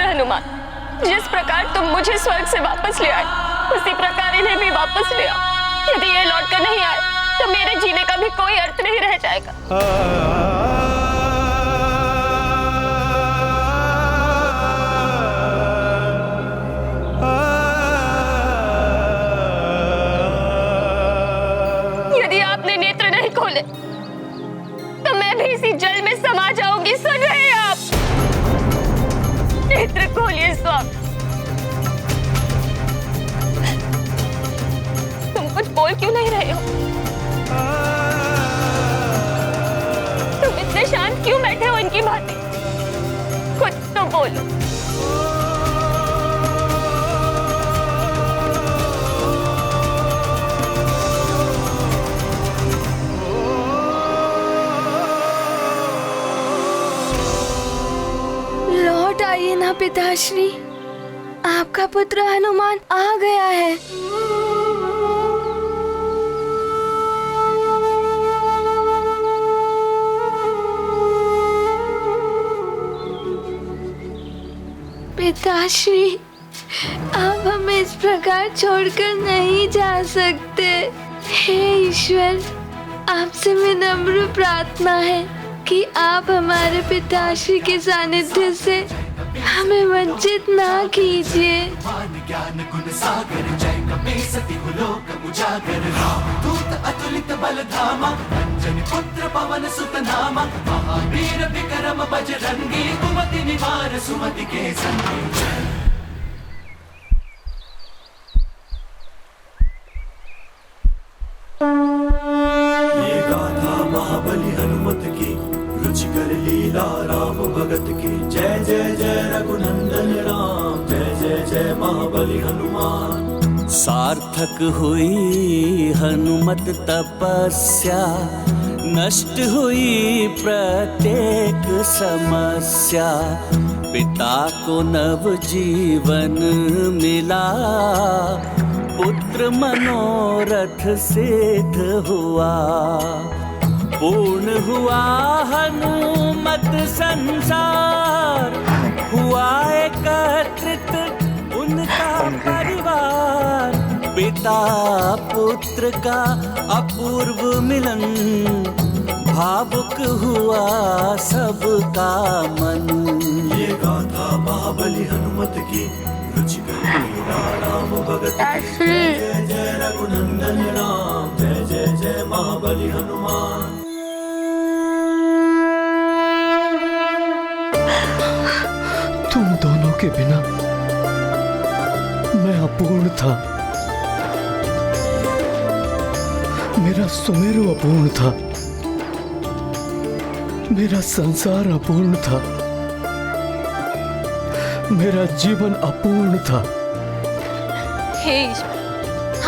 हनुमान, जिस प्रकार तुम मुझे स्वर्ग से वापस ले आए, उसी प्रकार इन्हें भी वापस ले आओ। यदि ये लौट कर नहीं आए तो मेरे जीने का भी कोई अर्थ नहीं रह जाएगा। यदि आपने नेत्र नहीं खोले तो मैं भी इसी जल में समा जाऊंगी। सुन रहे हैं आप? नेत्र खोलिए स्वामी। तुम कुछ बोल क्यों नहीं रहे हो? तुम इतने शांत क्यों बैठे हो इनकी भांति? कुछ तो बोलो। लौट आइए ना पिताश्री, आपका पुत्र हनुमान आ गया है। पिताश्री, आप हमें इस प्रकार छोड़कर नहीं जा सकते। हे ईश्वर, आपसे विनम्र प्रार्थना है कि आप हमारे पिताश्री के सानिध्य से हमें वंचित ना कीजिए। ज्ञान गुण सागर जय कपी सती लोक उजागर, दूत अतुलित बल धामा, अंजनी पुत्र पवन सुत नामा, महावीर विक्रम बजरंगी, कुमति निवार सुमति के संगी। ये गाथा महाबली हनुमत की, रुचिकर लीला राम भगत की। जय जय जय रघुनंदन राम, जय जय जय महाबली हनुमान। सार्थक हुई हनुमत तपस्या, नष्ट हुई प्रत्येक समस्या। पिता को नव जीवन मिला, पुत्र मनोरथ सिद्ध हुआ। पूर्ण हुआ हनुमत संसार, हुआ एकत्रित उनका परिवार। पिता पुत्र का अपूर्व मिलन, भावुक हुआ सबका मन। ये गाथा महाबली हनुमत की, रुचिकर लीला राम भगत की। जय जय रघुनंदन राम, जय जय जय महाबली हनुमान। तुम दोनों के बिना मैं अपूर्ण था, मेरा सुमेरु अपूर्ण था, मेरा संसार अपूर्ण था, मेरा जीवन अपूर्ण था। हे ईश्वर,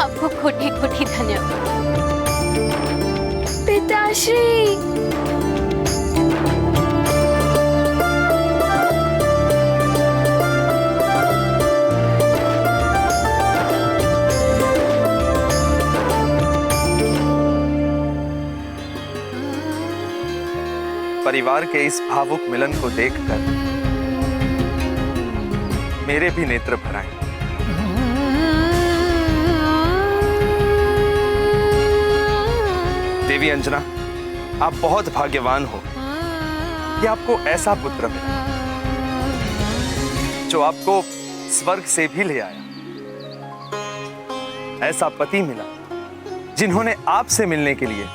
आपको कोटि कोटि धन्यवाद। पिताश्री, परिवार के इस भावुक मिलन को देखकर मेरे भी नेत्र भर आए। देवी अंजना, आप बहुत भाग्यवान हो कि आपको ऐसा पुत्र मिला जो आपको स्वर्ग से भी ले आया। ऐसा पति मिला जिन्होंने आपसे मिलने के लिए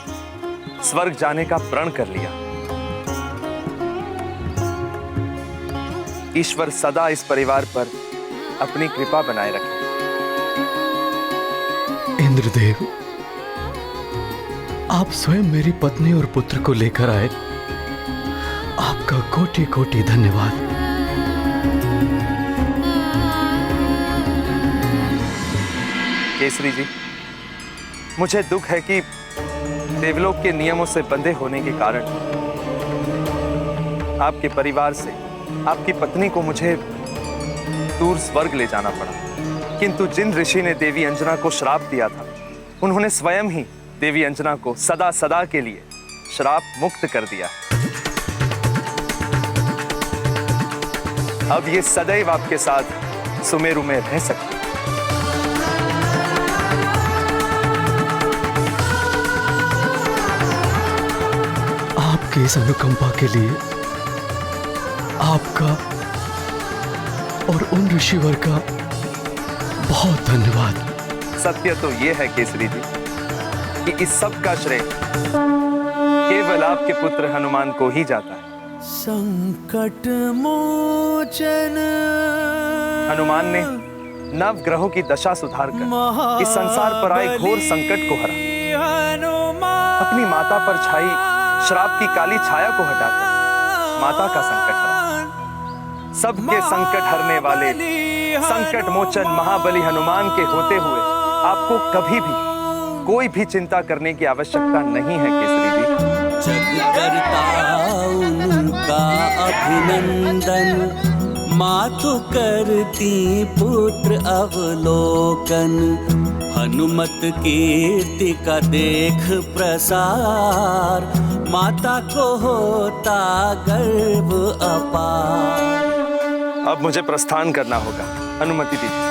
स्वर्ग जाने का प्रण कर लिया। ईश्वर सदा इस परिवार पर अपनी कृपा बनाए रखे। इंद्रदेव, आप स्वयं मेरी पत्नी और पुत्र को लेकर आए, आपका कोटि कोटि धन्यवाद। केसरी जी, मुझे दुख है कि देवलोक के नियमों से बंधे होने के कारण आपके परिवार से आपकी पत्नी को मुझे दूर स्वर्ग ले जाना पड़ा। किंतु जिन ऋषि ने देवी अंजना को श्राप दिया था, उन्होंने स्वयं ही देवी अंजना को सदा सदा के लिए श्राप मुक्त कर दिया। अब ये सदैव आपके साथ सुमेरु में रह सकती है। आपकी इस अनुकंपा के लिए आपका और उन ऋषिवर का बहुत धन्यवाद। सत्य तो यह है केसरी जी कि इस सब का श्रेय केवल आपके पुत्र हनुमान को ही जाता है। संकट मोचन हनुमान ने नव ग्रहों की दशा सुधार कर इस संसार पर आए घोर संकट को हरा। अपनी माता पर छाई श्राप की काली छाया को हटाकर माता का संकट हरा। सबके संकट हरने वाले संकट मोचन महाबली हनुमान के होते हुए आपको कभी भी कोई भी चिंता करने की आवश्यकता नहीं है केसरी जी। जग करता उनका अभिनंदन, मातु करती पुत्र अवलोकन। हनुमत कीर्ति का देख प्रसार, माता को होता गर्व अपार। अब मुझे प्रस्थान करना होगा, अनुमति दीजिए।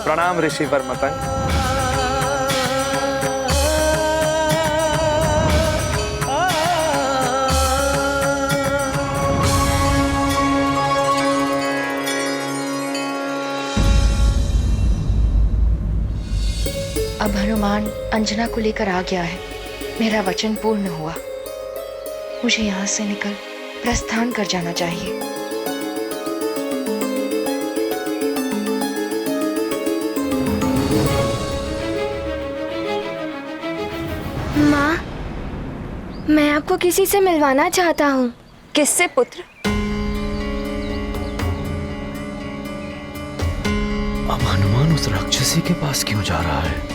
प्रणाम ऋषिवर मतंग। अब हनुमान अंजना को लेकर आ गया है। मेरा वचन पूर्ण हुआ। मुझे यहाँ से निकल प्रस्थान कर जाना चाहिए। माँ, मैं आपको किसी से मिलवाना चाहता हूँ। किससे पुत्र? अब हनुमान उस राक्षसी के पास क्यों जा रहा है?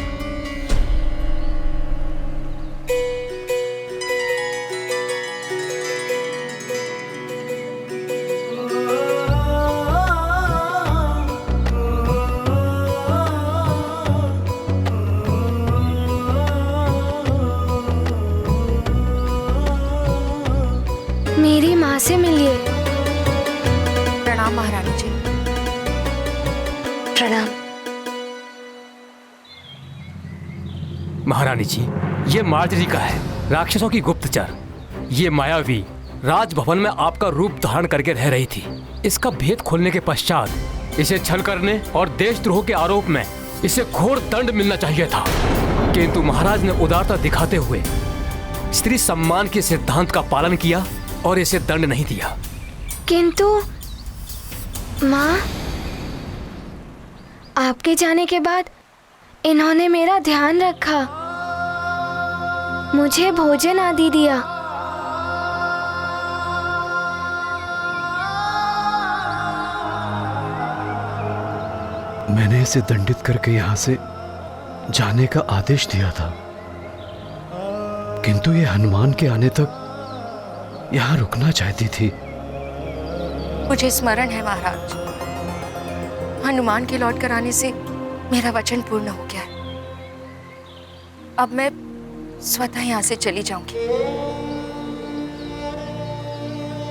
मेरी माँ से मिलिए। प्रणाम महारानी जी। प्रणाम। महारानी जी, ये मार्जरी का है, राक्षसों की गुप्तचर। ये मायावी राजभवन में आपका रूप धारण करके रह रही थी। इसका भेद खोलने के पश्चात इसे छल करने और देशद्रोह के आरोप में इसे घोर दंड मिलना चाहिए था, किंतु महाराज ने उदारता दिखाते हुए स्त्री सम्मान के सिद्धांत का पालन किया और इसे दंड नहीं दिया। किंतु माँ, आपके जाने के बाद इन्होंने मेरा ध्यान रखा, मुझे भोजन आदि दिया। मैंने इसे दंडित करके यहाँ से जाने का आदेश दिया था, किंतु ये हनुमान के आने तक यहाँ रुकना चाहती थी। मुझे स्मरण है महाराज, हनुमान के लौट कर आने से मेरा वचन पूर्ण हो गया है। अब मैं स्वतः यहाँ से चली जाऊंगी।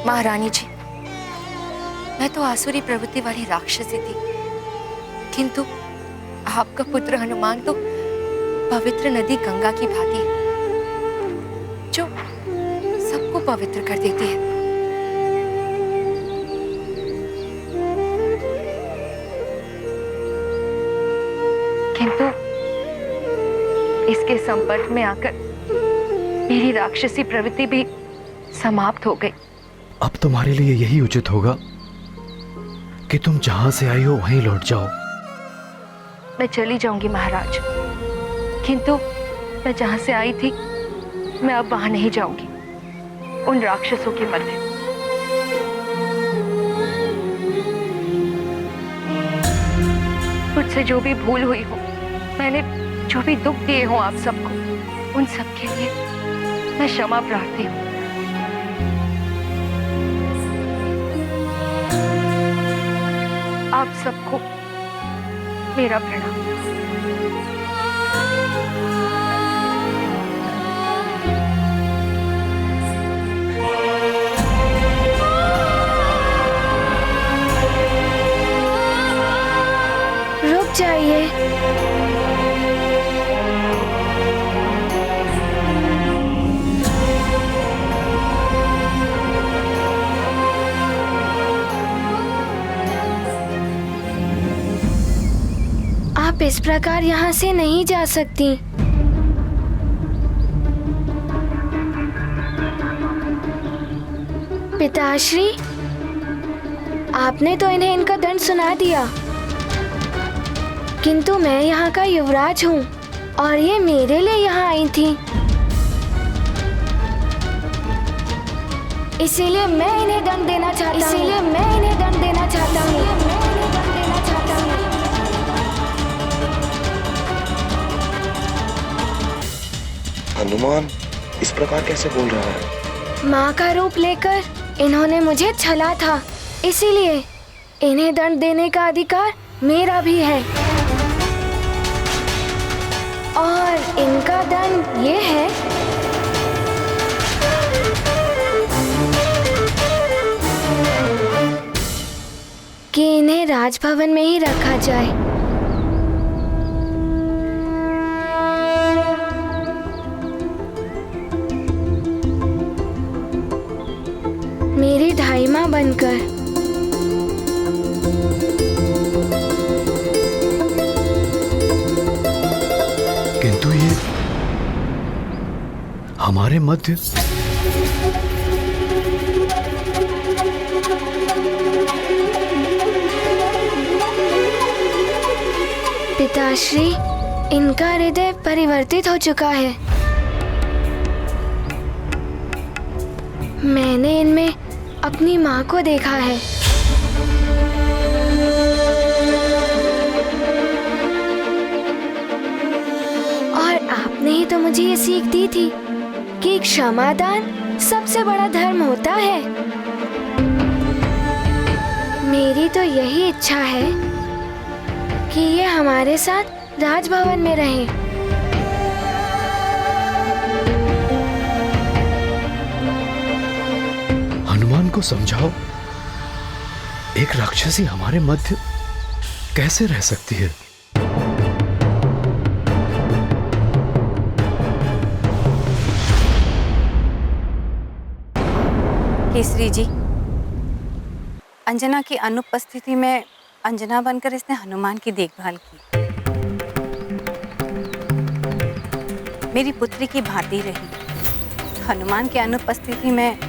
महारानी जी, मैं तो आसुरी प्रवृत्ति वाली राक्षसी थी, किंतु आपका पुत्र हनुमान तो पवित्र नदी गंगा की भांति है, जो सबको पवित्र कर देती है। किंतु इसके संपर्क में आकर मेरी राक्षसी प्रवृत्ति भी समाप्त हो गई। अब तुम्हारे लिए यही उचित होगा कि तुम जहां से आई हो वहीं लौट जाओ। मैं चली जाऊंगी महाराज, किंतु मैं जहां से आई थी मैं अब वहां नहीं जाऊंगी, उन राक्षसों के मध्य। मुझसे जो भी भूल हुई हो, मैंने जो भी दुख दिए हो आप सबको, उन सब के लिए मैं क्षमा प्रार्थी हूँ। आप सबको मेरा प्रणाम। प्रकार यहाँ से नहीं जा सकती। पिताश्री, आपने तो इन्हें इनका दंड सुना दिया, किंतु मैं यहाँ का युवराज हूँ और ये मेरे लिए यहाँ आई थी, इसीलिए मैं इन्हें दंड देना चाहता हूँ। हनुमान इस प्रकार कैसे बोल रहा है? माँ का रूप लेकर इन्होंने मुझे छला था, इसीलिए इन्हें दंड देने का अधिकार मेरा भी है। और इनका दंड ये है कि इन्हें राजभवन में ही रखा जाए। मेरी ढाई माँ बनकर। किंतु ये हमारे मध्य पिताश्री, इनका हृदय परिवर्तित हो चुका है। मैंने इनमें अपनी माँ को देखा है। और आपने ही तो मुझे ये सीख दी थी कि क्षमादान सबसे बड़ा धर्म होता है। मेरी तो यही इच्छा है कि ये हमारे साथ राजभवन में रहें। हनुमान को समझाओ, एक राक्षसी हमारे मध्य कैसे रह सकती है? केसरी जी, अंजना की अनुपस्थिति में अंजना बनकर इसने हनुमान की देखभाल की। मेरी पुत्री की भांति रही। हनुमान की अनुपस्थिति में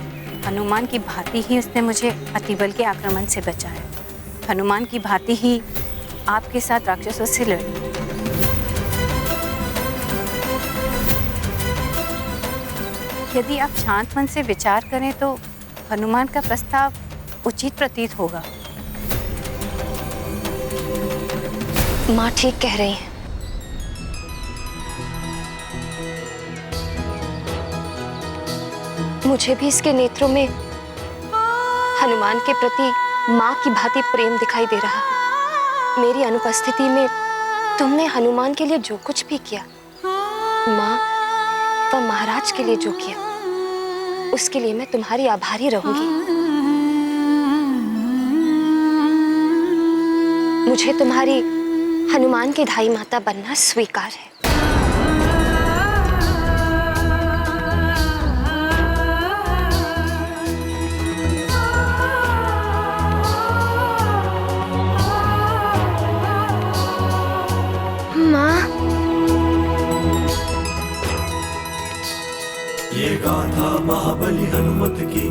हनुमान की भांति ही उसने मुझे अतिबल के आक्रमण से बचाया। हनुमान की भांति ही आपके साथ राक्षसों से लड़ी। यदि आप शांत मन से विचार करें तो हनुमान का प्रस्ताव उचित प्रतीत होगा। माँ ठीक कह रही हैं। मुझे भी इसके नेत्रों में हनुमान के प्रति माँ की भांति प्रेम दिखाई दे रहा है। मेरी अनुपस्थिति में तुमने हनुमान के लिए जो कुछ भी किया, माँ व महाराज के लिए जो किया, उसके लिए मैं तुम्हारी आभारी रहूंगी। मुझे तुम्हारी हनुमान की ढाई माता बनना स्वीकार है। ये गाथा महाबली हनुमत की,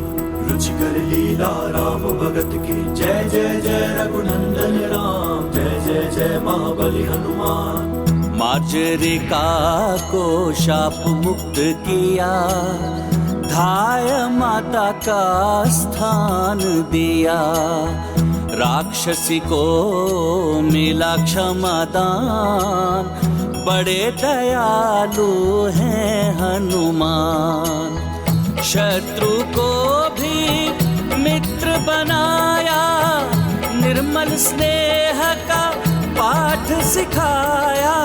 रुचिकर लीला राम भगत की। जय जय जय रघुनंदन राम, जय जय जय महाबली हनुमान। मार्जरिका को शाप मुक्त किया, धाय माता का स्थान दिया। राक्षसी को मिला क्षमादान, बड़े दयालु हैं हनुमान। शत्रु को भी मित्र बनाया, निर्मल स्नेह का पाठ सिखाया।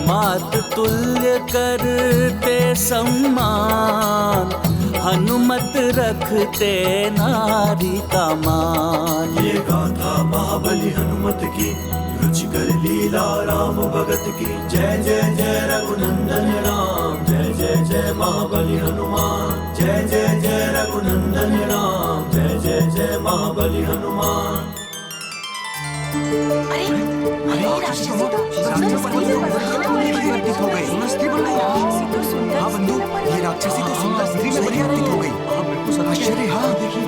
मात तुल्य करते सम्मान, हनुमत रखते नारी का मान। ये गाथा महाबली हनुमत की, रुचिकर लीला राम भगत की। जय जय जय रघुनंदन राम, जय जय जय महाबली हनुमान। जय जय जय रघुनंदन राम, जय जय जय महाबली हनुमान। हाँ बंधु, ये राक्षसी तो सुंदर स्त्री में परिवर्तित हो गई। हाँ बिल्कुल आश्चर्य। हाँ देखिए।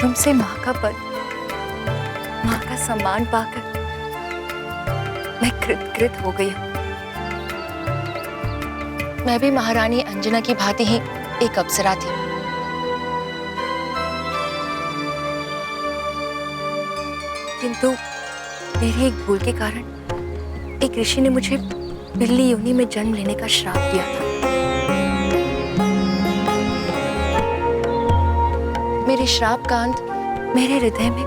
तुमसे माँ का पद, माँ का सम्मान पाकर मैं कृतकृत हो गई हूँ। मैं भी महारानी अंजना की भांति ही एक अप्सरा थी। किंतु मेरी एक भूल के कारण एक ऋषि ने मुझे बिल्ली योनि में जन्म लेने का श्राप दिया था। मेरे श्राप का अंत मेरे हृदय में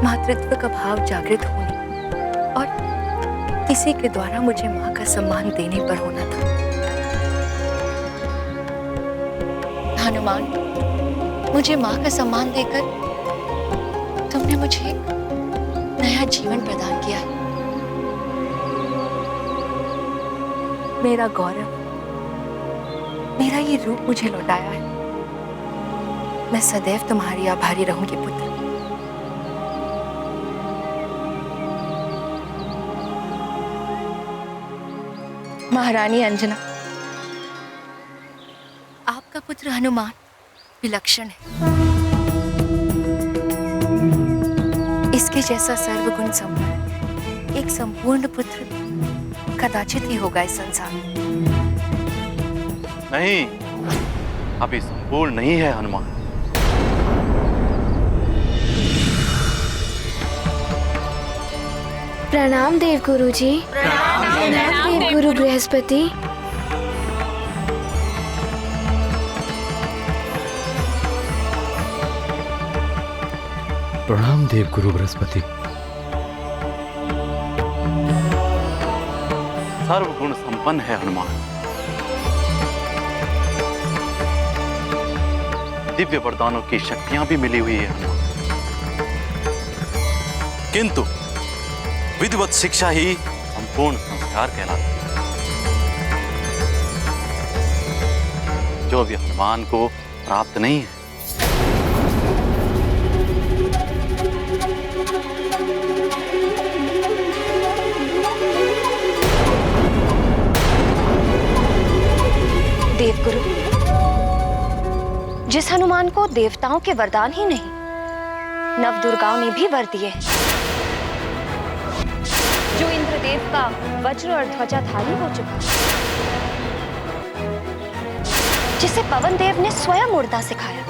मातृत्व का भाव जागृत होने और किसी के द्वारा मुझे माँ का सम्मान देने पर होना था। हनुमान, मुझे माँ का सम्मान देकर तुमने मुझे नया जीवन प्रदान किया है। मेरा गौरव, मेरा ये रूप मुझे लौटाया है। मैं सदैव तुम्हारी आभारी रहूंगी पुत्र। महारानी अंजना, आपका पुत्र हनुमान विलक्षण है। इसके जैसा सर्वगुण संपन्न एक संपूर्ण पुत्र कदाचित ही होगा इस संसार में। नहीं, अभी संपूर्ण नहीं है हनुमान। प्रणाम देव गुरु जी। प्रणाम देव गुरु बृहस्पति। प्रणाम देव गुरु बृहस्पति। सर्वगुण संपन्न है हनुमान। दिव्य वरदानों की शक्तियां भी मिली हुई है हनुमान, किंतु विधिवत शिक्षा ही संपूर्ण संस्कार कहलाती है, जो भी हनुमान को प्राप्त नहीं है। देवगुरु, जिस हनुमान को देवताओं के वरदान ही नहीं, नव दुर्गाओं ने भी वर दिए, जो इंद्रदेव का वज्र और ध्वजाधारी हो चुका, जिसे पवन देव ने स्वयं उड़ना सिखाया,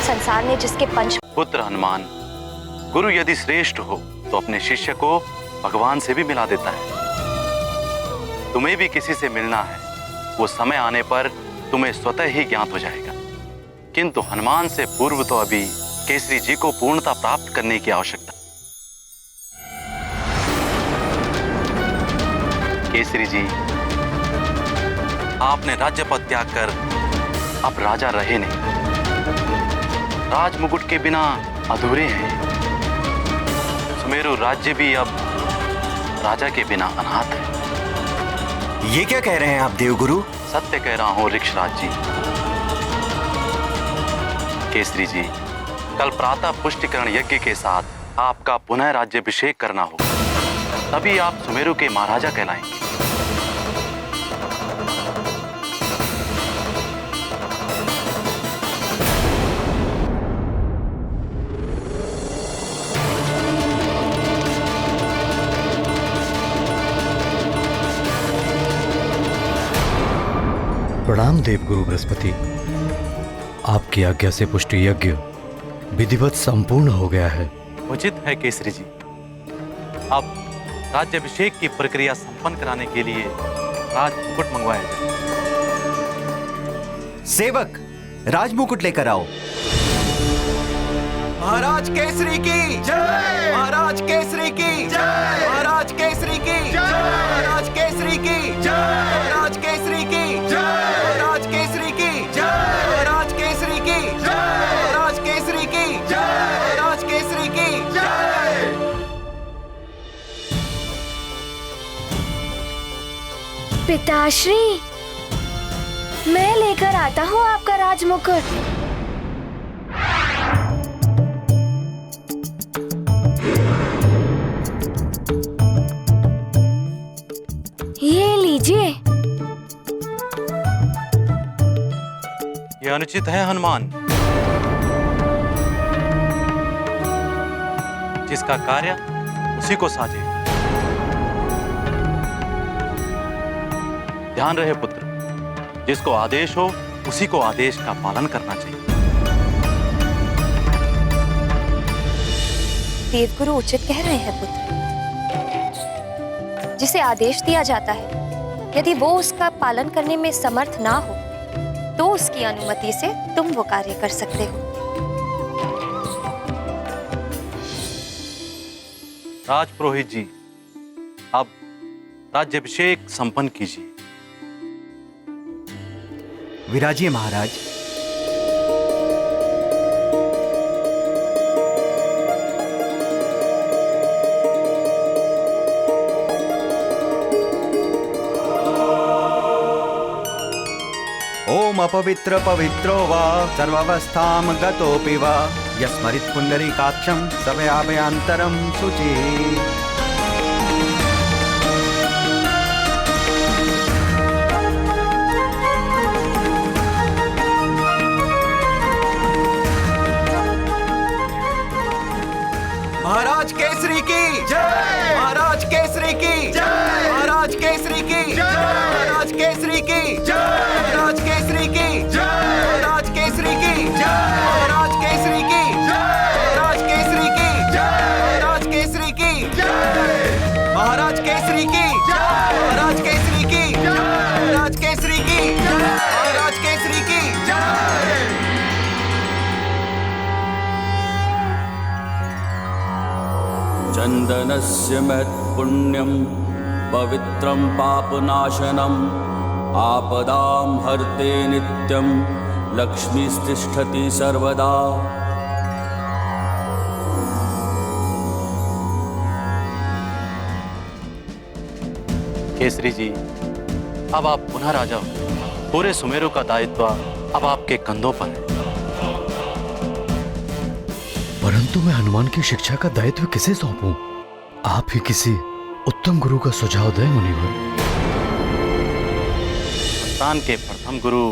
संसार ने जिसके पंच पुत्र हनुमान, गुरु यदि श्रेष्ठ हो तो अपने शिष्य को भगवान से भी मिला देता है। तुम्हें भी किसी से मिलना है, वो समय आने पर तुम्हें स्वतः ही ज्ञात हो जाएगा। किंतु हनुमान से पूर्व तो अभी केसरी जी को पूर्णता प्राप्त करने की आवश्यकता। केसरी जी, आपने राज्य पद त्याग कर अब राजा रहे नहीं। राजमुकुट के बिना अधूरे हैं। सुमेरु राज्य भी अब राजा के बिना अनाथ है। ये क्या कह रहे हैं आप देवगुरु? सत्य कह रहा हूं ऋक्षराज जी। केसरी जी, कल प्रातः पुष्टिकरण यज्ञ के साथ आपका पुनः राज्याभिषेक करना होगा, तभी आप सुमेरु के महाराजा कहलाएंगे। प्रणाम देव गुरु बृहस्पति। आपकी आज्ञा से पुष्टि यज्ञ विधिवत संपूर्ण हो गया है। उचित है केसरी जी। अब राज्याभिषेक की प्रक्रिया संपन्न कराने के लिए राजमुकुट मंगवाया जाए। सेवक, राजमुकुट लेकर आओ। महाराज केसरी की जय! महाराज केसरी की जय! महाराज केसरी की जय! महाराज केसरी की जय! महाराज केसरी की जय! महाराज केसरी की जय! महाराज केसरी की जय! पिताश्री, मैं लेकर आता हूँ आपका राजमुकुट। ये लीजिए। यह अनुचित है हनुमान। जिसका कार्य उसी को साजे। ध्यान रहे पुत्र, जिसको आदेश हो उसी को आदेश का पालन करना चाहिए। देवगुरु उचित कह रहे हैं पुत्र। जिसे आदेश दिया जाता है, यदि वो उसका पालन करने में समर्थ ना हो तो उसकी अनुमति से तुम वो कार्य कर सकते हो। राजपुरोहित जी, अब राज्याभिषेक संपन्न कीजिए। विराजिए महाराज। ओम अपवित्र पवित्रो वा सर्वावस्थां गतोऽपि वा यस्मरित् पुंडरीकाक्षं सभयाभयांतरं शुचिः। महाराज केसरी की जय। महाराज केसरी की जय। महाराज केसरी की जय। महाराज केसरी की जय। महाराज केसरी की जय। महाराज केसरी की जय। महाराज केसरी की जय। महाराज केसरी की जय। महाराज केसरी की जय। महाराज केसरी की जय। महाराज केसरी की जय। महाराज केसरी की जय। महाराज केसरी की जय। चन्दनस्य महत्पुण्यं पवित्रं पापनाशनम् आपदां हर्ते नित्यं लक्ष्मीस्तिष्ठति सर्वदा। केसरी जी, अब आप पुनः राजा हो। पूरे सुमेरु का दायित्व अब आपके कंधों पर है। परंतु मैं हनुमान की शिक्षा का दायित्व किसे सौंपूं? आप ही किसी उत्तम गुरु का सुझाव दें मुनिवर। संतान के प्रथम गुरु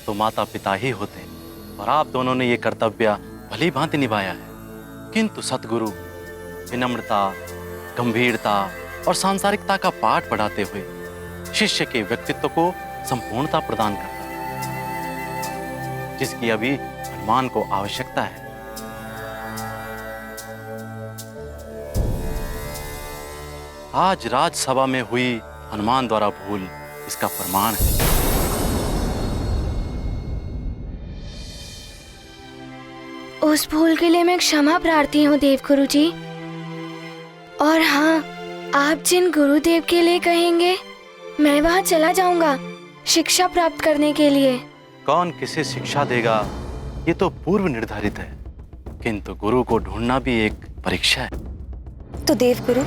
तो माता पिता ही होते हैं और आप दोनों ने ये कर्तव्य भली भांति निभाया है। किंतु सतगुरु विनम्रता, गंभीरता और सांसारिकता का पाठ पढ़ाते हुए शिष्य के व्यक्तित्व को संपूर्णता प्रदान करता है, जिसकी अभी हनुमान को आवश्यकता है। आज राजसभा में हुई हनुमान द्वारा भूल इसका प्रमाण है। उस भूल के लिए मैं क्षमा प्रार्थी हूँ देवगुरु जी। और हाँ, आप जिन गुरुदेव के लिए कहेंगे मैं वहाँ चला जाऊंगा शिक्षा प्राप्त करने के लिए। कौन किसे शिक्षा देगा ये तो पूर्व निर्धारित है, किंतु गुरु को ढूंढना भी एक परीक्षा है। तो देवगुरु,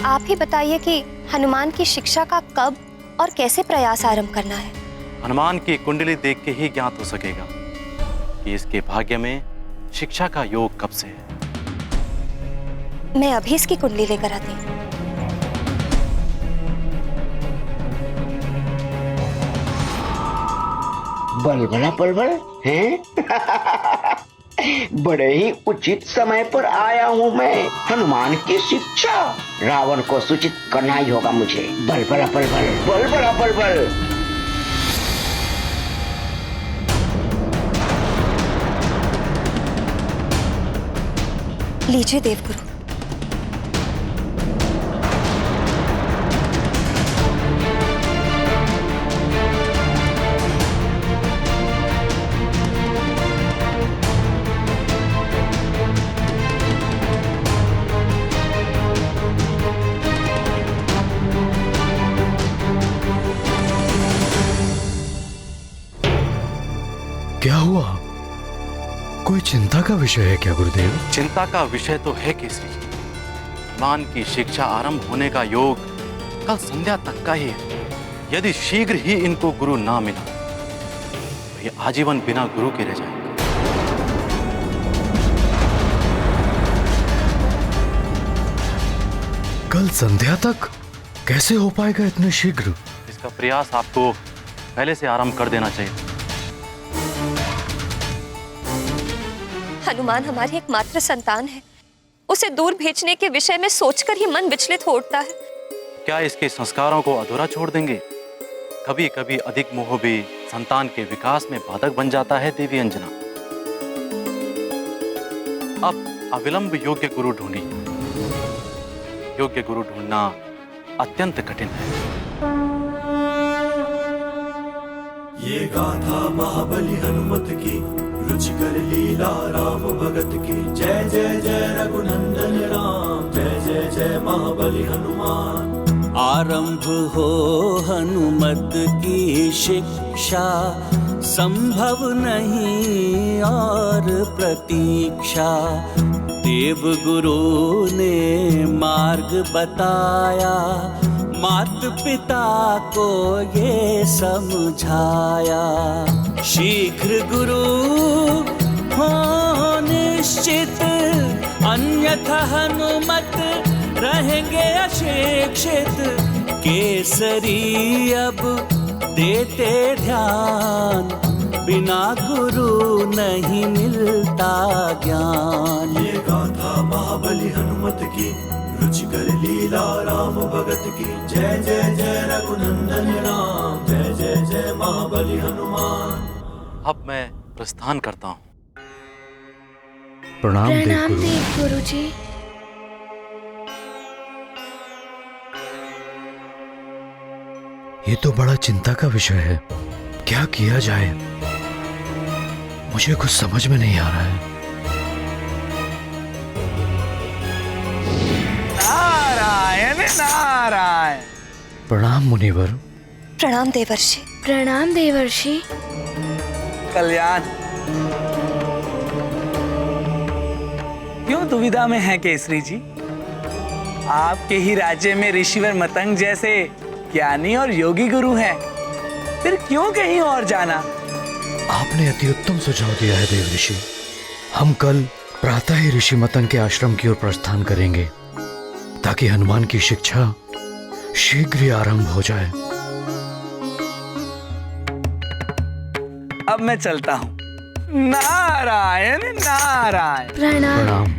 आप ही बताइए कि हनुमान की शिक्षा का कब और कैसे प्रयास आरंभ करना है। हनुमान की कुंडली देख के ही ज्ञात हो सकेगा कि इसके भाग्य में शिक्षा का योग कब से है। मैं अभी इसकी कुंडली लेकर आती हूँ। बलबला पलबल हैं? बड़े ही उचित समय पर आया हूँ मैं। हनुमान की शिक्षा रावण को सूचित करना ही होगा मुझे। बलबला पलबल, बलबला पलबल। लीजिए देवगुरु। क्या हुआ? कोई चिंता का विषय है क्या गुरुदेव? चिंता का विषय तो है केसरी। हनुमान की शिक्षा आरंभ होने का योग कल संध्या तक का ही है। यदि शीघ्र ही इनको गुरु ना मिला तो ये आजीवन बिना गुरु के रह जाएंगे। कल संध्या तक कैसे हो पाएगा इतने शीघ्र? इसका प्रयास आपको पहले से आरंभ कर देना चाहिए। हनुमान हमारी एकमात्र संतान है, उसे दूर भेजने के विषय में सोचकर ही मन विचलित हो उठता है। क्या इसके संस्कारों को अधूरा छोड़ देंगे? कभी कभी अधिक मोह भी संतान के विकास में बाधक बन जाता है देवी अंजना। अब अविलंब योग्य गुरु ढूंढिए। योग्य गुरु ढूंढना अत्यंत कठिन है। ये गाथा महाबली हनुमत की, रुचिकर लीला राम भगत की। जय जय जय रघुनंदन राम, जय जय जय महाबली हनुमान। आरंभ हो हनुमत की शिक्षा, संभव नहीं और प्रतीक्षा। देव गुरु ने मार्ग बताया, मात पिता को ये समझाया। शीघ्र गुरु हो निश्चित, अन्यथा हनुमत रहेंगे अशिक्षित। केसरी अब देते ध्यान, बिना गुरु नहीं मिलता ज्ञान। ये गाथा महाबली हनुमत की, रुचिकर लीला राम भगत की। जय जय जय रघुनंदन राम, जय जय जय महाबली हनुमान। अब मैं प्रस्थान करता हूँ। प्रणाम प्रणाम देव देव गुरुजी। ये तो बड़ा चिंता का विषय है। क्या किया जाए, मुझे कुछ समझ में नहीं आ रहा है। नारायण नारायण। प्रणाम मुनिवर। प्रणाम देवर्षि। प्रणाम देवर्षि। कल्याण। क्यों दुविधा में हैं केसरी जी? आपके ही राज्य में ऋषिवर मतंग जैसे ज्ञानी और योगी गुरु हैं, फिर क्यों कहीं और जाना? आपने अति उत्तम सुझाव दिया है देव ऋषि। हम कल प्रातः ही ऋषि मतंग के आश्रम की ओर प्रस्थान करेंगे, ताकि हनुमान की शिक्षा शीघ्र ही आरंभ हो जाए। अब मैं चलता हूँ। नारायण नारायण। प्रणाम।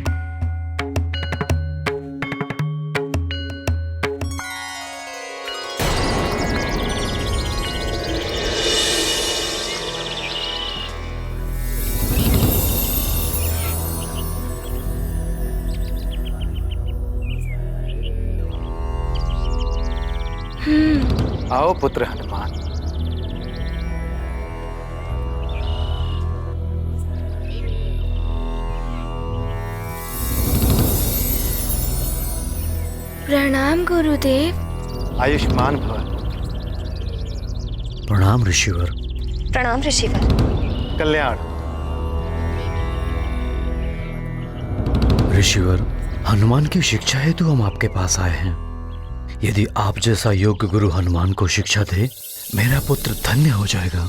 आओ पुत्र हनुमान। प्रणाम गुरुदेव। आयुष्मान भव। प्रणाम ऋषिवर। प्रणाम ऋषिवर। कल्याण। ऋषिवर, हनुमान की शिक्षा हेतु हम आपके पास आए हैं। यदि आप जैसा योग्य गुरु हनुमान को शिक्षा दे, मेरा पुत्र धन्य हो जाएगा।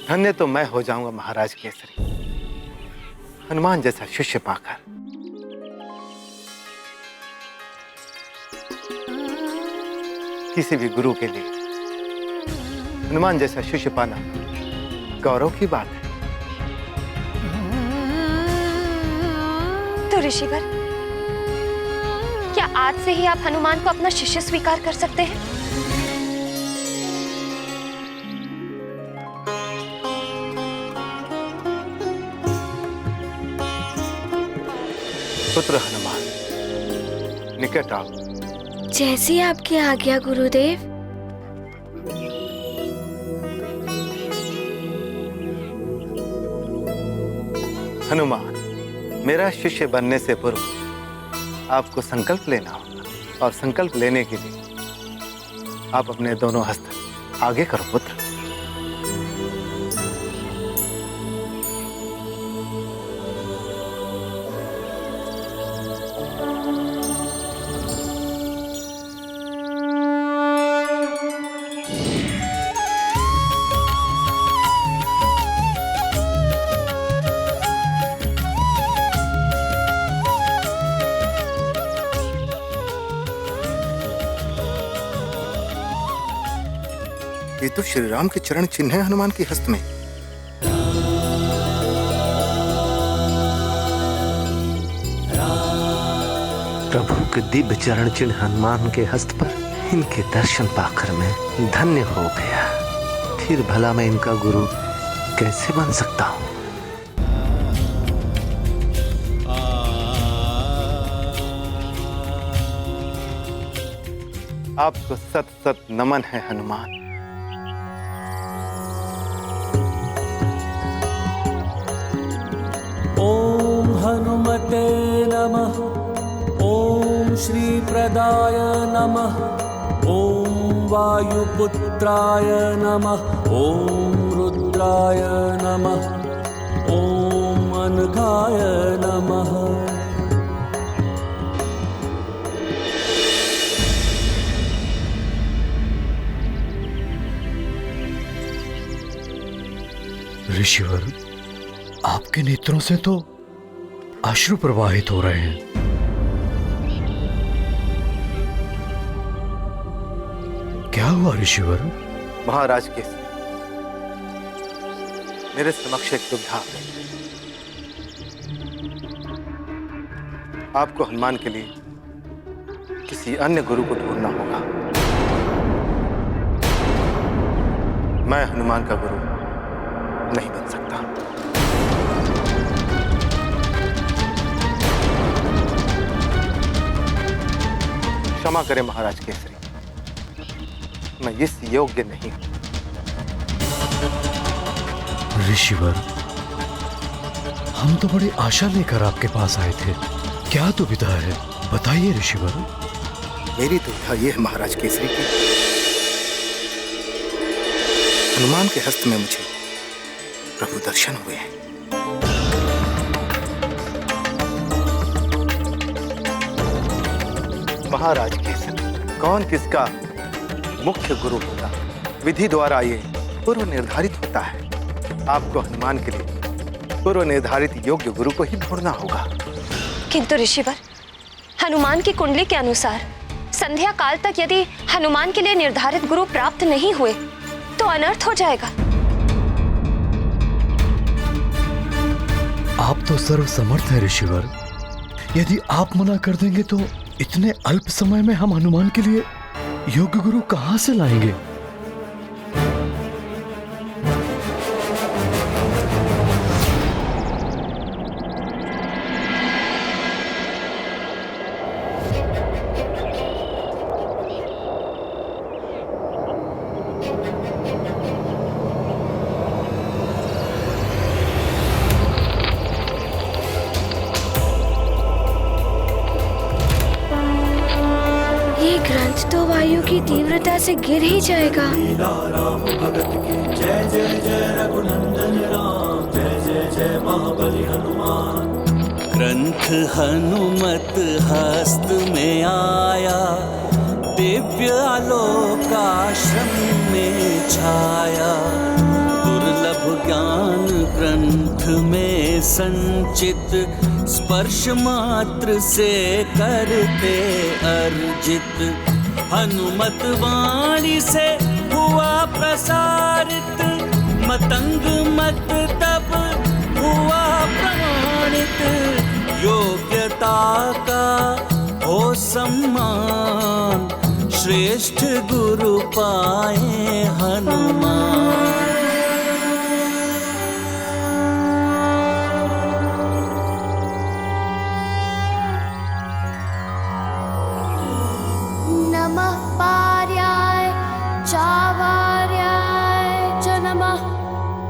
धन्य तो मैं हो जाऊंगा महाराज केसरी, हनुमान जैसा शिष्य पाकर। किसी भी गुरु के लिए हनुमान जैसा शिष्य पाना गौरव की बात है। तो ऋषिवर, क्या आज से ही आप हनुमान को अपना शिष्य स्वीकार कर सकते हैं? पुत्र हनुमान, निकट आओ। जैसी आपकी आज्ञा गुरुदेव। हनुमान, मेरा शिष्य बनने से पूर्व आपको संकल्प लेना होगा, और संकल्प लेने के लिए आप अपने दोनों हस्त आगे करो पुत्र। ये तो श्री राम के चरण चिन्ह है हनुमान के हस्त में। प्रभु के दिव्य चरण चिन्ह हनुमान के हस्त पर इनके दर्शन पाकर मैं धन्य हो गया। फिर भला मैं इनका गुरु कैसे बन सकता हूँ? आपको सत सत नमन है हनुमान। ओम हनुमते नमः। ओम श्री प्रदाय नमः। ओम वायुपुत्राय नमः। ओम रुद्राय नमः। ओम अनघाय नमः। ऋषिवर, आपके नेत्रों से तो अश्रु प्रवाहित हो रहे हैं। क्या हुआ ऋषिवर? महाराज केसरी, मेरे समक्ष एक दुविधा आ गई। आपको हनुमान के लिए किसी अन्य गुरु को ढूंढना होगा। मैं हनुमान का गुरु नहीं बन सकता। क्षमा करें महाराज केसरी, मैं इस योग्य नहीं हूं। ऋषिवर, हम तो बड़ी आशा लेकर आपके पास आए थे। क्या दुविधा है, बताइए ऋषिवर। मेरी दुविधा यह है महाराज केसरी की हनुमान के हस्त में मुझे प्रभु दर्शन हुए हैं। महाराज केसरी, कौन किसका मुख्य गुरु होगा, विधि द्वारा ये पूर्व निर्धारित होता है। आपको हनुमान के लिए पूर्व निर्धारित योग्य गुरु को ही ढूंढना होगा। किंतु ऋषिवर, हनुमान की कुंडली के अनुसार संध्या काल तक यदि हनुमान के लिए निर्धारित गुरु प्राप्त नहीं हुए तो अनर्थ हो जाएगा। आप तो सर्वसमर्थ हैं ऋषिवर। यदि आप मना कर देंगे तो इतने अल्प समय में हम हनुमान के लिए योग्य गुरु कहां से लाएंगे? तो वायु की तीव्रता से गिर ही जाएगा। जय जय जय रघुनंदन राम, जय जय जय महाबली हनुमान। ग्रंथ हनुमत हस्त में आया, दिव्य आलोक आश्रम में छाया। दुर्लभ ज्ञान ग्रंथ में संचित, स्पर्श मात्र से करते अर्जित। हनुमत वाणी से हुआ प्रसारित, मतंग मत तब हुआ प्रमाणित। योग्यता का हो सम्मान, श्रेष्ठ गुरु पाए हनुमान।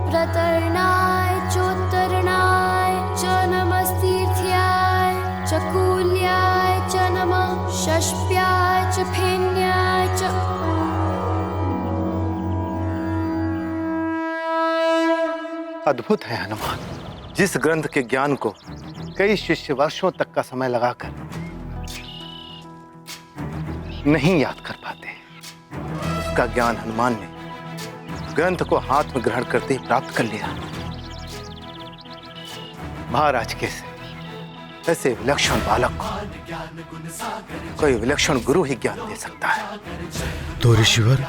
प्रतरणाय चोत्तरणाय च नमस्तीर्थ्याय च कूल्याय च नमः षष्प्याय च फेन्याय च। अद्भुत है हनुमान, जिस ग्रंथ के ज्ञान को कई शिष्य वर्षों तक का समय लगाकर नहीं याद कर पाते, उसका ज्ञान हनुमान ने ग्रंथ को हाथ में ग्रहण करते ही प्राप्त कर लिया। महाराज केसरी, ऐसे विलक्षण बालक को कोई विलक्षण गुरु ही ज्ञान दे सकता है। तो ऋषिवर,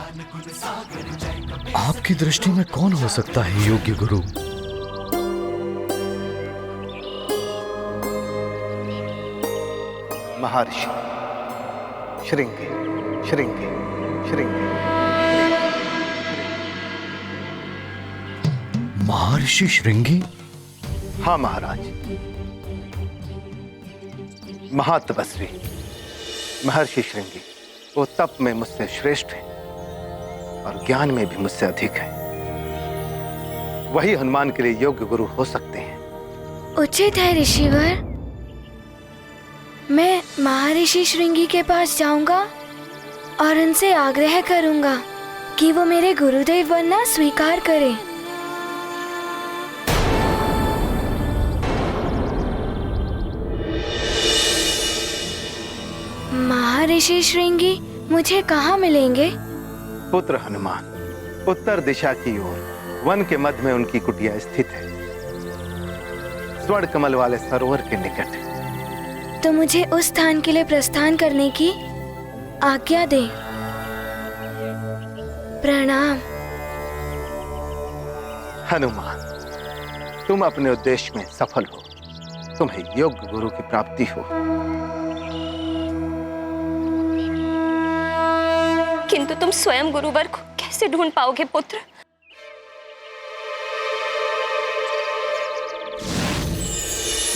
आपकी दृष्टि में कौन हो सकता है योग्य गुरु? महर्षि श्रृंगी श्रृंगी श्रृंगी। महर्षि श्रृंगी? हाँ महाराज, महातपस्वी महर्षि श्रृंगी वो तप में मुझसे श्रेष्ठ है और ज्ञान में भी मुझसे अधिक है। वही हनुमान के लिए योग्य गुरु हो सकते हैं। उचित है ऋषिवर, मैं महर्षि श्रृंगी के पास जाऊंगा और उनसे आग्रह करूंगा कि वो मेरे गुरुदेव बनना स्वीकार करें। महर्षि श्रृंगी मुझे कहाँ मिलेंगे? पुत्र हनुमान, उत्तर दिशा की ओर वन के मध्य में उनकी कुटिया स्थित है, स्वर्ण कमल वाले सरोवर के निकट। तो मुझे उस स्थान के लिए प्रस्थान करने की आज्ञा दे। प्रणाम। हनुमान, तुम अपने उद्देश्य में सफल हो, तुम्हें योग्य गुरु की प्राप्ति हो। किंतु तुम स्वयं गुरुवर को कैसे ढूंढ पाओगे पुत्र?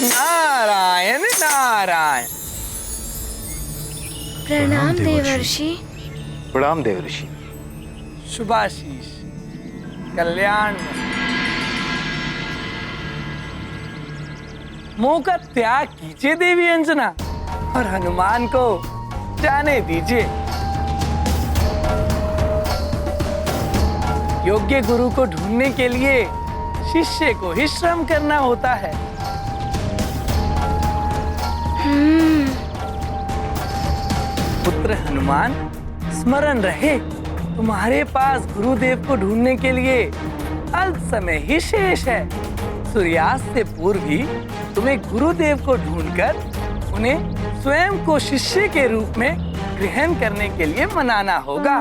नारायण नारायण। प्रणाम देवर्षि। प्रणाम देवर्षि। शुभाशीष, कल्याण। मोह का त्याग कीजिए देवी अंजना और हनुमान को जाने दीजिए। योग्य गुरु को ढूंढने के लिए शिष्य को ही श्रम करना होता है। पुत्र हनुमान, स्मरण रहे, तुम्हारे पास गुरुदेव को ढूंढने के लिए अल्प समय ही शेष है। सूर्यास्त से पूर्व ही तुम्हें गुरुदेव को ढूंढकर उन्हें स्वयं को शिष्य के रूप में ग्रहण करने के लिए मनाना होगा।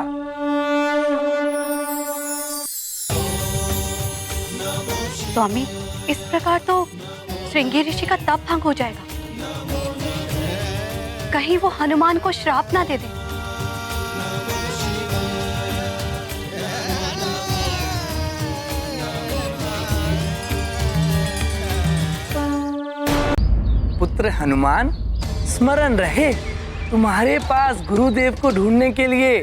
स्वामी, इस प्रकार तो श्रृंगी ऋषि का तप भंग हो जाएगा। कहीं वो हनुमान को श्राप ना दे दे। पुत्र हनुमान, स्मरण रहे, तुम्हारे पास गुरुदेव को ढूंढने के लिए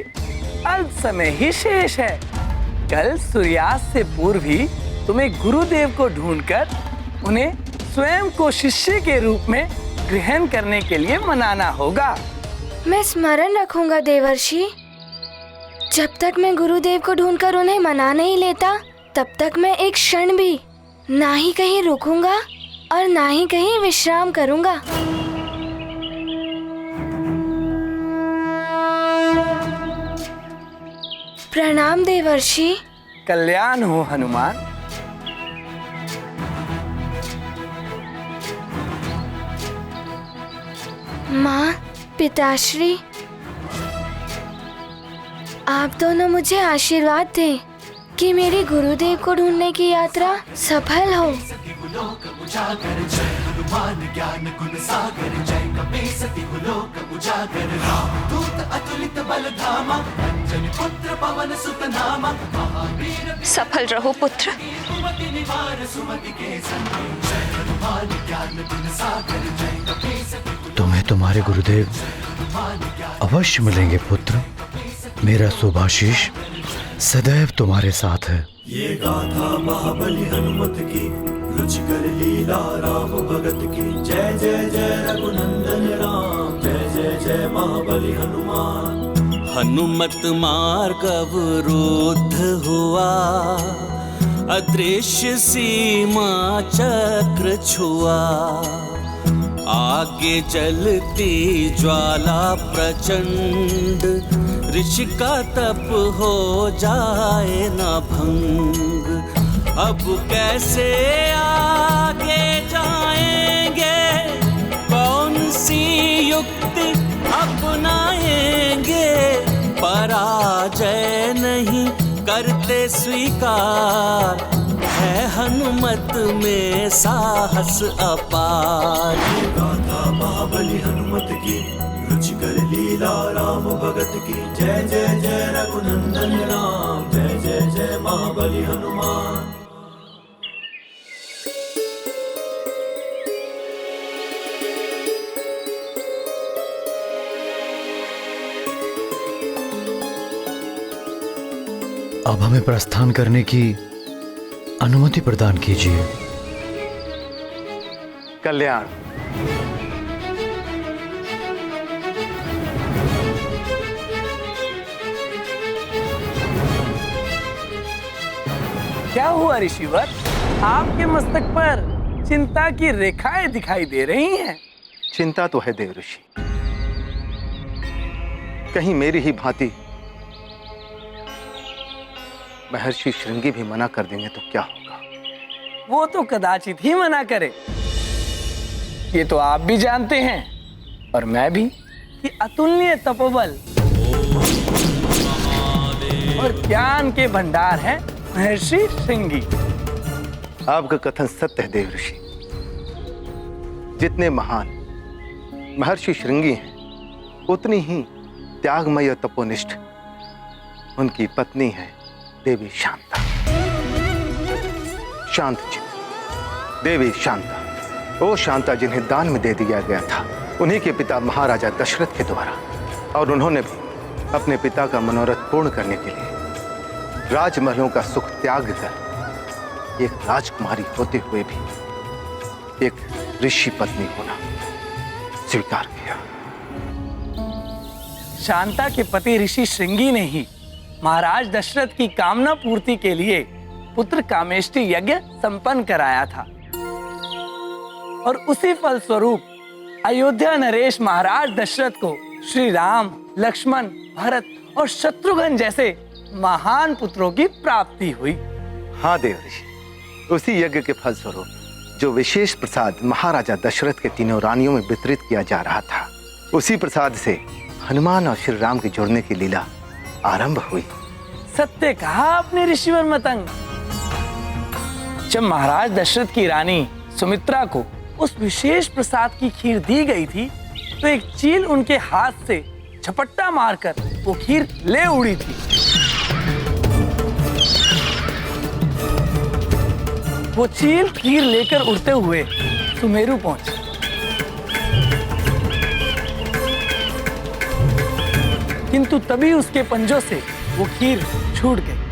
अल्प समय ही शेष है। कल सूर्यास्त से पूर्व ही तुम्हें गुरुदेव को ढूंढकर उन्हें स्वयं को शिष्य के रूप में ग्रहण करने के लिए मनाना होगा। मैं स्मरण रखूंगा देवर्षि। जब तक मैं गुरुदेव को ढूंढकर उन्हें मना नहीं लेता, तब तक मैं एक क्षण भी ना ही कहीं रुकूंगा और ना ही कहीं विश्राम करूंगा। प्रणाम देवर्षि। कल्याण हो हनुमान। माँ, पिताश्री, आप दोनों मुझे आशीर्वाद दें कि मेरी गुरुदेव को ढूंढने की यात्रा सफल हो। सफल रहो पुत्र। तुम्हें तुम्हारे गुरुदेव अवश्य मिलेंगे पुत्र। मेरा शुभाशीष सदैव तुम्हारे साथ है। ये गाथा महाबली हनुमत की, रुचिकर लीला राम भगत की। जय जय जय रघुनंदन राम, जय जय जय महाबली हनुमान। हनुमत मार्ग अवरुद्ध हुआ, अदृश्य सीमा चक्र छुआ। आगे जलती ज्वाला प्रचंड, ऋषि का तप हो जाए न भंग। अब कैसे आगे जाएंगे, युक्ति अपनाएंगे, पराजय नहीं करते स्वीकार, है हनुमत में साहस अपार। गाथा महाबली हनुमत की, रुचिकर लीला राम भगत की। जय जय जय रघुनंदन राम, जय जय जय महाबली हनुमान। अब हमें प्रस्थान करने की अनुमति प्रदान कीजिए। कल्याण। क्या हुआ ऋषिवर? आपके मस्तक पर चिंता की रेखाएं दिखाई दे रही हैं। चिंता तो है देव ऋषि, कहीं मेरी ही भांति महर्षि श्रृंगी भी मना कर देंगे तो क्या होगा? वो तो कदाचित ही मना करे। ये तो आप भी जानते हैं और मैं भी कि अतुलनीय तपोबल और ज्ञान के भंडार हैं महर्षि श्रृंगी। आपका कथन सत्य है देव ऋषि। जितने महान महर्षि श्रृंगी हैं, उतनी ही त्यागमय और तपोनिष्ठ उनकी पत्नी है देवी शांता। शांत चित्त देवी शांता, वो शांता जिन्हें दान में दे दिया गया था उन्हीं के पिता महाराजा दशरथ के द्वारा, और उन्होंने भी अपने पिता का मनोरथ पूर्ण करने के लिए राजमहलों का सुख त्याग कर एक राजकुमारी होते हुए भी एक ऋषि पत्नी होना स्वीकार किया। शांता के पति ऋषि श्रृंगी ने ही महाराज दशरथ की कामना पूर्ति के लिए पुत्र कामेष्टि यज्ञ संपन्न कराया था, और उसी फल स्वरूप अयोध्या नरेश महाराज दशरथ को श्री राम, लक्ष्मण, भरत और शत्रुघ्न जैसे महान पुत्रों की प्राप्ति हुई। हाँ देव ऋषि, उसी यज्ञ के फल स्वरूप जो विशेष प्रसाद महाराजा दशरथ के तीनों रानियों में वितरित किया जा रहा था, उसी प्रसाद से हनुमान और श्री राम के जुड़ने की लीला आरंभ हुई। सत्य कहा आपने ऋषिवर मतंग। जब महाराज दशरथ की रानी सुमित्रा को उस विशेष प्रसाद की खीर दी गई थी, तो एक चील उनके हाथ से झपट्टा मारकर वो खीर ले उड़ी थी। वो चील खीर लेकर उड़ते हुए सुमेरु पहुंची। किंतु तभी उसके पंजों से वो खीर छूट गई।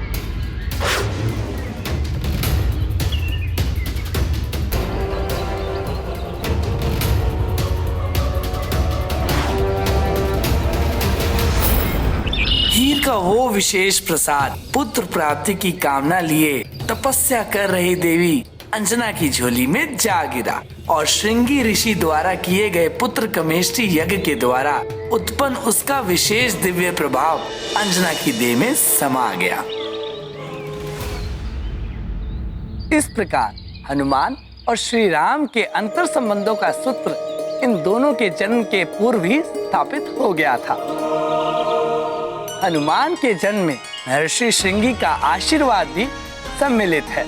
खीर का वो विशेष प्रसाद पुत्र प्राप्ति की कामना लिए तपस्या कर रही देवी अंजना की झोली में जा गिरा, और श्रृंगी ऋषि द्वारा किए गए पुत्र कमेष्टि यज्ञ के द्वारा उत्पन्न उसका विशेष दिव्य प्रभाव अंजना की देह में समा गया। इस प्रकार हनुमान और श्री राम के अंतर संबंधों का सूत्र इन दोनों के जन्म के पूर्व ही स्थापित हो गया था। हनुमान के जन्म में महर्षि श्रृंगी का आशीर्वाद भी सम्मिलित है,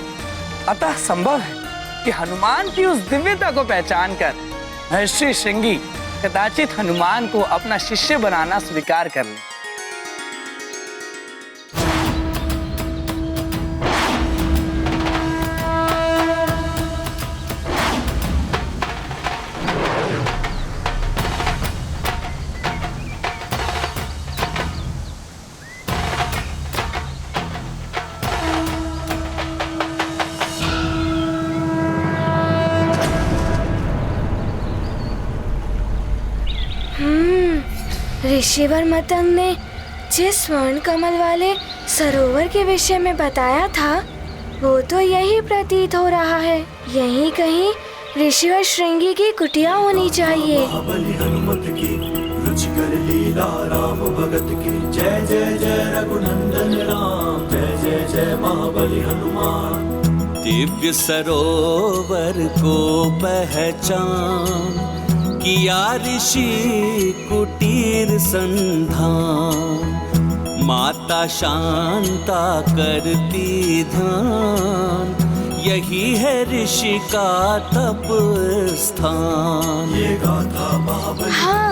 अतः संभव है कि हनुमान की उस दिव्यता को पहचान कर महर्षि श्रृंगी कदाचित हनुमान को अपना शिष्य बनाना स्वीकार कर ले। ऋषिवर मतंग ने जिस स्वर्ण कमल वाले सरोवर के विषय में बताया था, वो तो यही प्रतीत हो रहा है। यहीं कहीं ऋषिवर श्रृंगी की कुटिया होनी चाहिए। महाबली हनुमत की, रुचिकर लीला राम भगत की। जय जय जय रघुनंदन राम, जय जय जय महाबली हनुमान। दिव्य सरोवर को पहचान, किया ऋषि कुटीर संधान, माता शांता करती ध्यान, यही है ऋषि का तप स्थान। ये गाथा हाँ,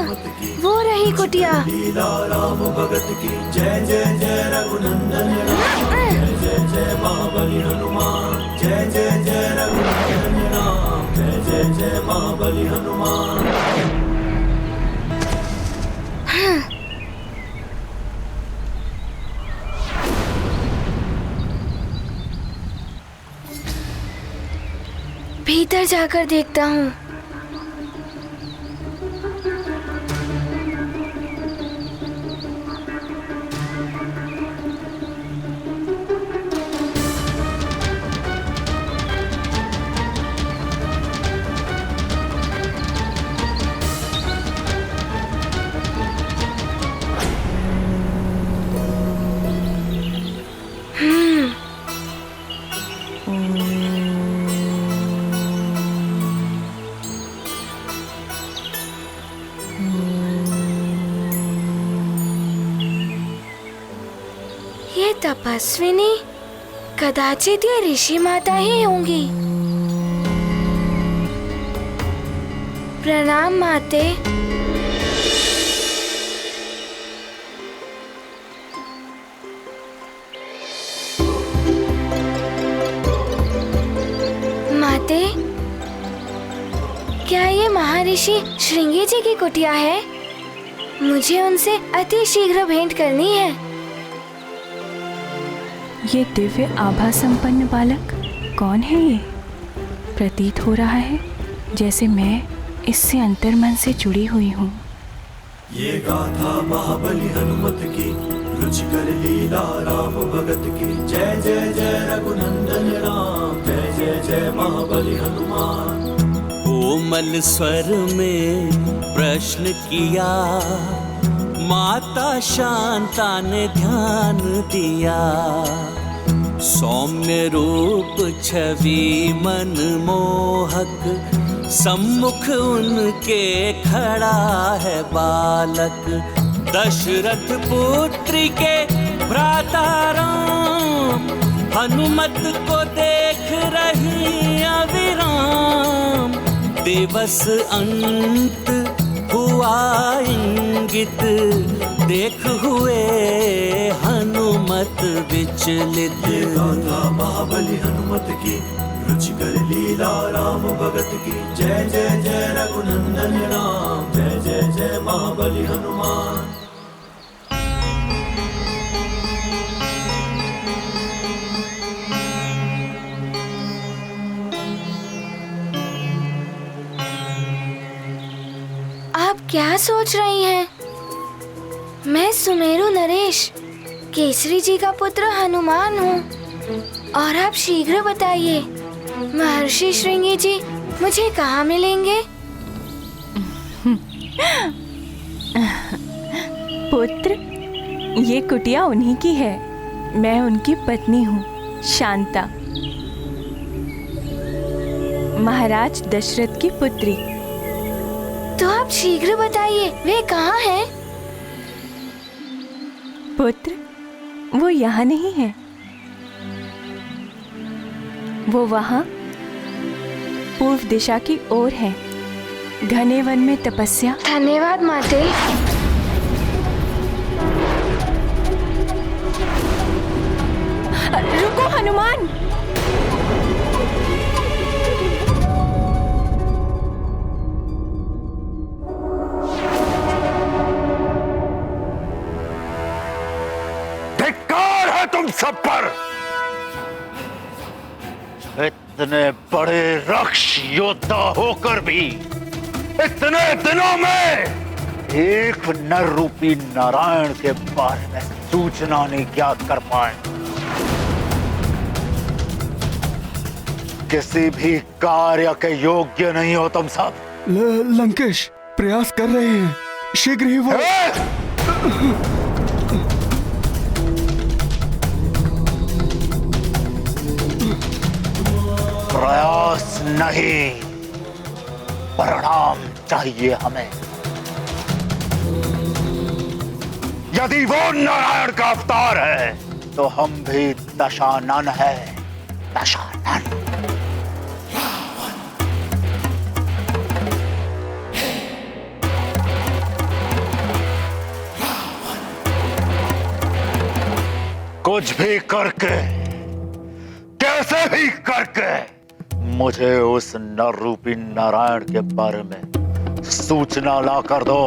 वो रही कुटिया। लीला राम भगत की जय जय जय रघुनंदन राम, जय जय जय महाबली हनुमान, जय जय जय रघुनंदन राम, जय जय जय महाबली हनुमान। भीतर जाकर देखता हूँ। ये तपस्विनी कदाचित ये ऋषि माता ही होंगी। प्रणाम माते। माते, क्या ये महर्षि श्रृंगी जी की कुटिया है? मुझे उनसे अति शीघ्र भेंट करनी है। ये दिव्य आभा संपन्न बालक कौन है? ये प्रतीत हो रहा है जैसे मैं इससे अंतर्मन से जुड़ी हुई हूँ। ये गाथा महाबली हनुमत की, रुचिकर लीला राम भगत की, जय जय जय रघुनंदन राम, जय जय जय महाबली हनुमान। कोमल स्वर में प्रश्न किया, माता शांता ने ध्यान दिया, सौम्य रूप छवि मनमोहक, सम्मुख उनके खड़ा है बालक। दशरथ पुत्री के भ्राता राम, हनुमत को देख रही अविराम। दिवस अंत हुआ इंगित, देख हुए हनुमत विचलित। ये गाथा महाबली हनुमत की, रुचिकर लीला राम भगत की, जय जय जय रघुनंदन राम, जय जय जय महाबली हनुमान। आप क्या सोच रही हैं? मैं सुमेरु नरेश, केसरी जी का पुत्र हनुमान हूँ। और आप शीघ्र बताइए, महर्षि श्रृंगी जी मुझे कहाँ मिलेंगे? पुत्र, ये कुटिया उन्हीं की है। मैं उनकी पत्नी हूँ, शांता, महाराज दशरथ की पुत्री। तो आप शीघ्र बताइए, वे कहाँ हैं? पुत्र, वो यहाँ नहीं है, वो वहाँ पूर्व दिशा की ओर है, घने वन में तपस्या। धन्यवाद माते। रुको हनुमान। धिक्कार है तुम सब पर। इतने बड़े राक्ष योद्धा होकर भी इतने दिनों में एक नर रूपी नारायण के बारे में सूचना नहीं ज्ञात कर पाए। किसी भी कार्य के योग्य नहीं हो तुम सब। लंकेश प्रयास कर रहे हैं, शीघ्र ही वो। प्रयास नहीं, परिणाम चाहिए हमें। यदि वो नारायण का अवतार है तो हम भी दशानन है, दशानन। कुछ भी करके, कैसे भी करके मुझे उस नर रूपी नारायण के बारे में सूचना ला कर दो।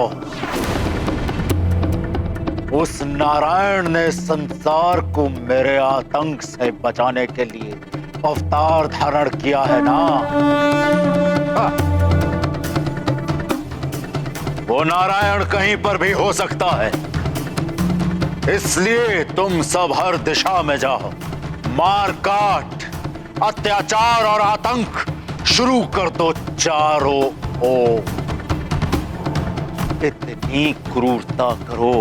उस नारायण ने संसार को मेरे आतंक से बचाने के लिए अवतार धारण किया है ना। वो नारायण कहीं पर भी हो सकता है, इसलिए तुम सब हर दिशा में जाओ, मार काट, अत्याचार और आतंक शुरू कर दो चारों ओर। इतनी क्रूरता करो,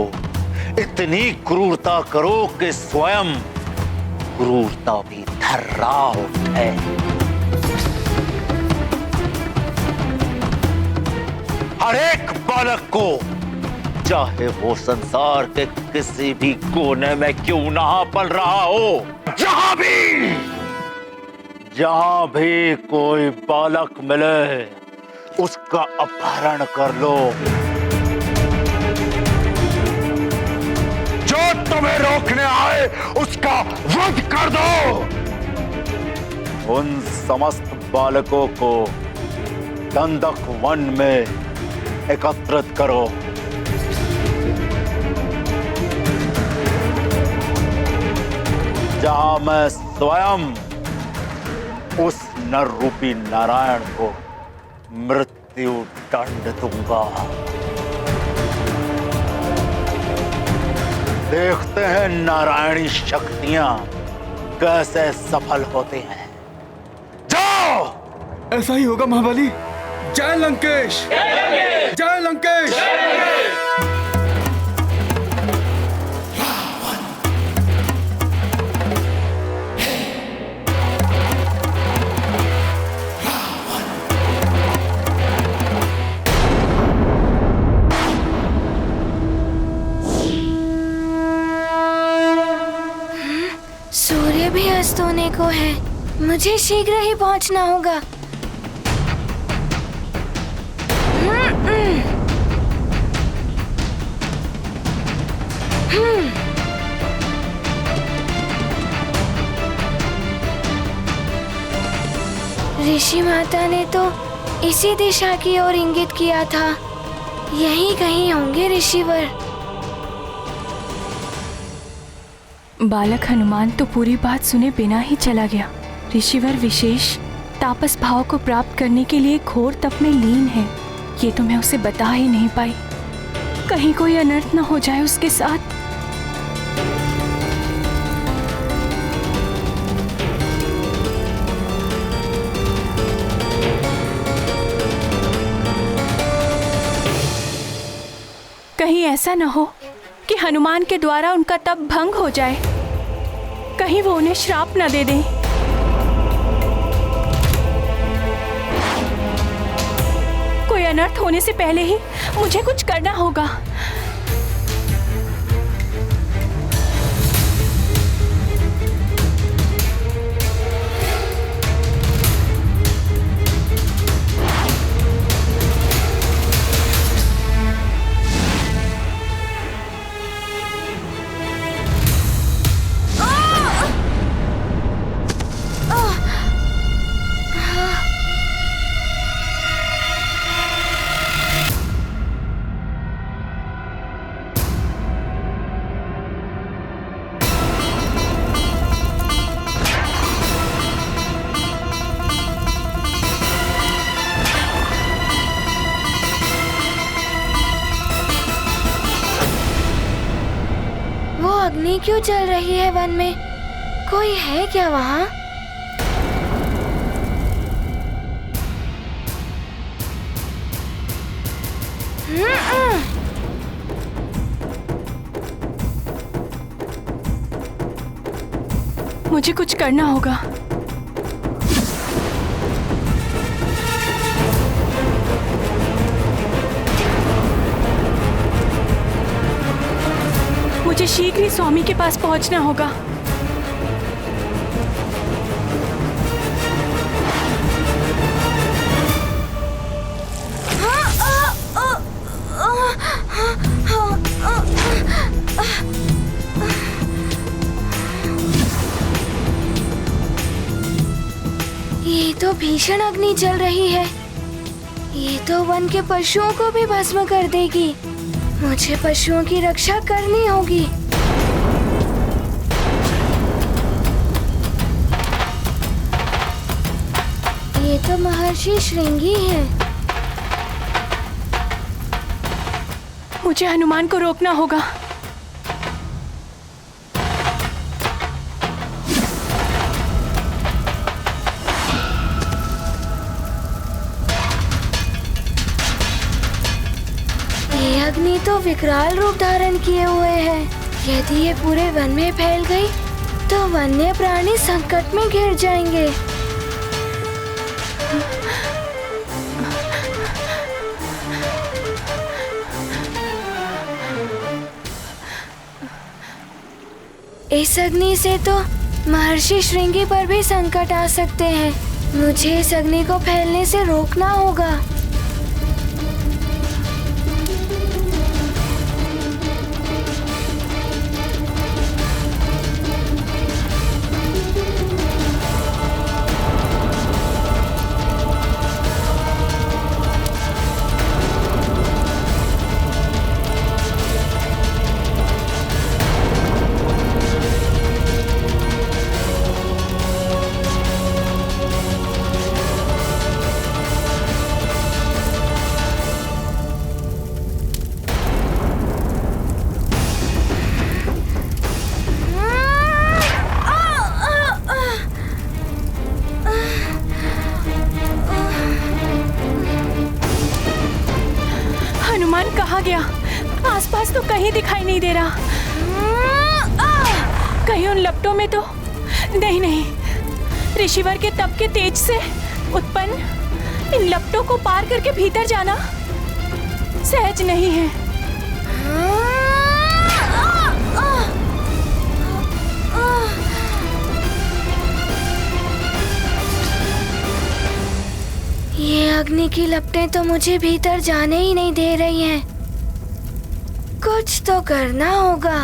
इतनी क्रूरता करो कि स्वयं क्रूरता भी थर्रा उठे। हर एक बालक को, चाहे वो संसार के किसी भी कोने में क्यों ना पल रहा हो, जहां भी कोई बालक मिले उसका अपहरण कर लो। जो तुम्हें रोकने आए उसका वध कर दो। उन समस्त बालकों को दंडक वन में एकत्रित करो। जहां मैं स्वयं उस नर रूपी नारायण को मृत्यु दंड दूंगा। देखते हैं नारायणी शक्तियां कैसे सफल होती हैं। जाओ! ऐसा ही होगा महाबली। जय लंकेश! जय लंकेश! सूर्य भी अस्त होने को है, मुझे शीघ्र ही पहुंचना होगा। ऋषि माता ने तो इसी दिशा की ओर इंगित किया था। यहीं कहीं होंगे ऋषिवर। बालक हनुमान तो पूरी बात सुने बिना ही चला गया। ऋषिवर विशेष तापस भाव को प्राप्त करने के लिए घोर तप में लीन है। ये तो मैं उसे बता ही नहीं पाई, कहीं कोई अनर्थ न हो जाए उसके साथ। कहीं ऐसा न हो कि हनुमान के द्वारा उनका तप भंग हो जाए, कहीं वो उन्हें श्राप न दे दें। कोई अनर्थ होने से पहले ही मुझे कुछ करना होगा। अग्नि क्यों चल रही है वन में? कोई है क्या वहाँ? मुझे कुछ करना होगा। मुझे शीघ्र ही स्वामी के पास पहुंचना होगा। ये तो भीषण अग्नि चल रही है। ये तो वन के पशुओं को भी भस्म कर देगी। मुझे पशुओं की रक्षा करनी होगी। ये तो महर्षि श्रृंगी है। मुझे हनुमान को रोकना होगा। ये अग्नि तो विकराल रूप धारण किए हुए है। यदि ये पूरे वन में फैल गई तो वन्य प्राणी संकट में घिर जाएंगे। इस अग्नि से तो महर्षि श्रृंगी पर भी संकट आ सकते हैं। मुझे इस अग्नि को फैलने से रोकना होगा। कहाँ गया? आसपास तो कहीं दिखाई नहीं दे रहा। कहीं उन लपटों में तो नहीं। ऋषिवर के तप के तेज से उत्पन्न इन लपटों को पार करके भीतर जाना सहज नहीं है। ये अग्नि की लपटें तो मुझे भीतर जाने ही नहीं दे रही हैं। कुछ तो करना होगा।